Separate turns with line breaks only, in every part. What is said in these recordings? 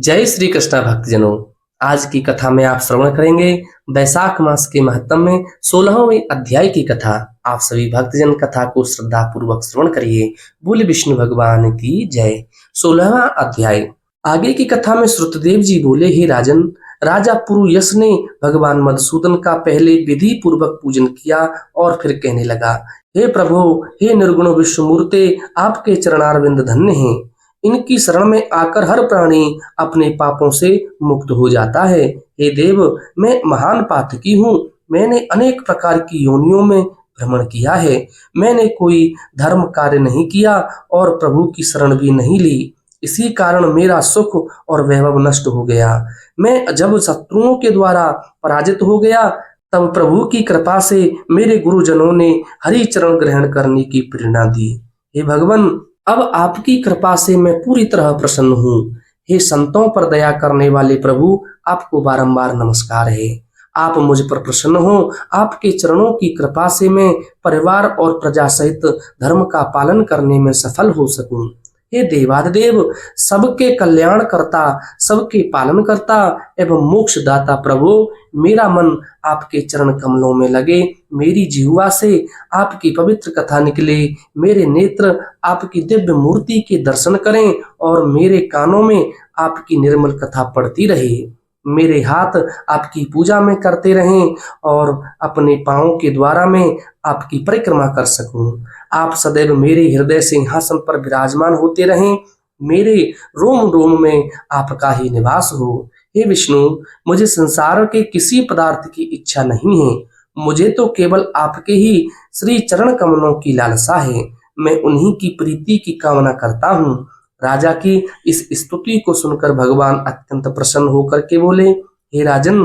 जय श्री कृष्णा भक्तजनों। आज की कथा में आप श्रवण करेंगे वैशाख मास के महत्व में 16वें अध्याय की कथा। आप सभी भक्तजन कथा को श्रद्धा पूर्वक श्रवण करिए। बोले विष्णु भगवान की जय। 16वां अध्याय। आगे की कथा में श्रुतदेव जी बोले, हे राजन, राजा पुरुयश ने भगवान मधुसूदन का पहले विधि पूर्वक पूजन किया और फिर कहने लगा, हे प्रभु, हे निर्गुण विश्वमूर्ते, आपके चरणारविंद धन्य हैं। इनकी शरण में आकर हर प्राणी अपने पापों से मुक्त हो जाता है। हे देव, मैं महान पातकी हूँ। मैंने अनेक प्रकार की योनियों में भ्रमण किया है। मैंने कोई धर्म कार्य नहीं किया और प्रभु की शरण भी नहीं ली। इसी कारण मेरा सुख और वैभव नष्ट हो गया। मैं जब शत्रुओं के द्वारा पराजित हो गया, तब प्रभु की कृपा से मेरे गुरुजनों ने हरि चरण ग्रहण करने की प्रेरणा दी। हे भगवान, अब आपकी कृपा से मैं पूरी तरह प्रसन्न हूँ। हे संतों पर दया करने वाले प्रभु, आपको बारंबार नमस्कार है। आप मुझ पर प्रसन्न हो। आपके चरणों की कृपा से मैं परिवार और प्रजा सहित धर्म का पालन करने में सफल हो सकूं। हे देवाधिदेव, सबके कल्याण करता, सबके पालन करता एवं मोक्ष दाता प्रभु, मेरा मन आपके चरण कमलों में लगे। मेरी जिह्वा से आपकी पवित्र कथा निकले। मेरे नेत्र आपकी दिव्य मूर्ति के दर्शन करें और मेरे कानों में आपकी निर्मल कथा पढ़ती रहे। मेरे हाथ आपकी पूजा में करते रहें और अपने पांवों के द्वारा मैं आपकी परिक्रमा कर सकूं। आप सदैव मेरे हृदय सिंहासन पर विराजमान होते रहें। मेरे रोम रोम में आपका ही निवास हो। हे विष्णु, मुझे संसार के किसी पदार्थ की इच्छा नहीं है। मुझे तो केवल आपके ही श्री चरण कमलों की लालसा है। मैं उन्हीं की प्रीति की कामना करता हूँ। राजा की इस स्तुति को सुनकर भगवान अत्यंत प्रसन्न होकर के बोले, हे राजन,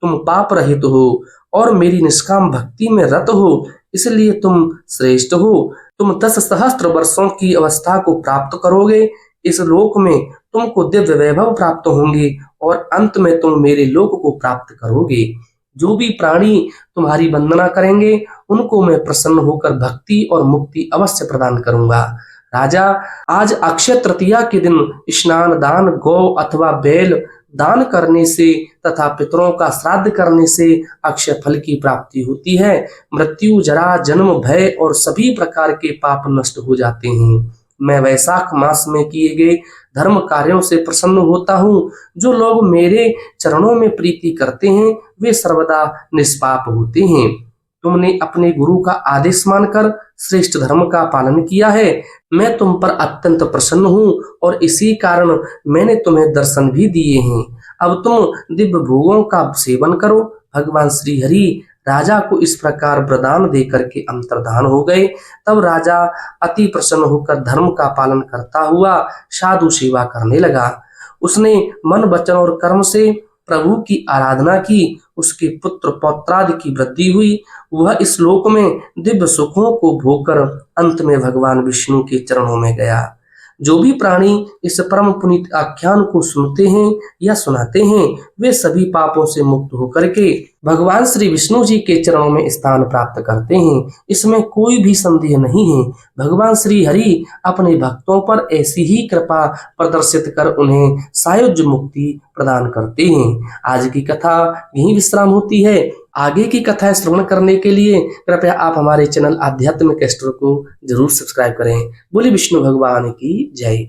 तुम पाप रहित हो और मेरी निष्काम भक्ति में रत हो, इसलिए तुम श्रेष्ठ हो। तुम 10 सहस्त्र वर्षों की अवस्था को प्राप्त करोगे। इस लोक में तुमको दिव्य वैभव प्राप्त होंगे और अंत में तुम मेरे लोक को प्राप्त करोगे। जो भी प्राणी तुम्हारी वंदना करेंगे, उनको मैं प्रसन्न होकर भक्ति और मुक्ति अवश्य प्रदान करूंगा। राजा, आज अक्षय तृतीया के दिन स्नान दान, गौ अथवा बैल दान करने से तथा पितरों का श्राद्ध करने से अक्षय फल की प्राप्ति होती है। मृत्यु, जरा, जन्म, भय और सभी प्रकार के पाप नष्ट हो जाते हैं। मैं वैशाख मास में किए गए धर्म कार्यों से प्रसन्न होता हूँ। जो लोग मेरे चरणों में प्रीति करते हैं, वे सर्वदा निष्पाप होते हैं। तुमने अपने गुरु का आदेश मानकर श्रेष्ठ धर्म का पालन किया है। मैं तुम पर अत्यंत प्रसन्न हूँ और इसी कारण मैंने तुम्हें दर्शन भी दिए हैं। अब तुम दिव्य भोगों का सेवन करो। भगवान श्री हरि राजा को इस प्रकार वरदान देकर के अंतर्धान हो गए। तब राजा अति प्रसन्न होकर धर्म का पालन करता हुआ साधु सेवा करने लगा। उसने मन, वचन और कर्म से प्रभु की आराधना की। उसके पुत्र पौत्रादि की वृद्धि हुई। वह इस लोक में दिव्य सुखों को भोगकर अंत में भगवान विष्णु के चरणों में गया। जो भी प्राणी इस परम पुनीत आख्यान को सुनते हैं या सुनाते हैं, वे सभी पापों से मुक्त होकर के भगवान श्री विष्णु जी के चरणों में स्थान प्राप्त करते हैं। इसमें कोई भी संदेह नहीं है। भगवान श्री हरि अपने भक्तों पर ऐसी ही कृपा प्रदर्शित कर उन्हें सायुज्य मुक्ति प्रदान करते हैं। आज की कथा यहीं विश्राम होती है। आगे की कथाएं श्रवण करने के लिए कृपया आप हमारे चैनल आध्यात्मिक एस्ट्रो को जरूर सब्सक्राइब करें। बोले विष्णु भगवान की जय।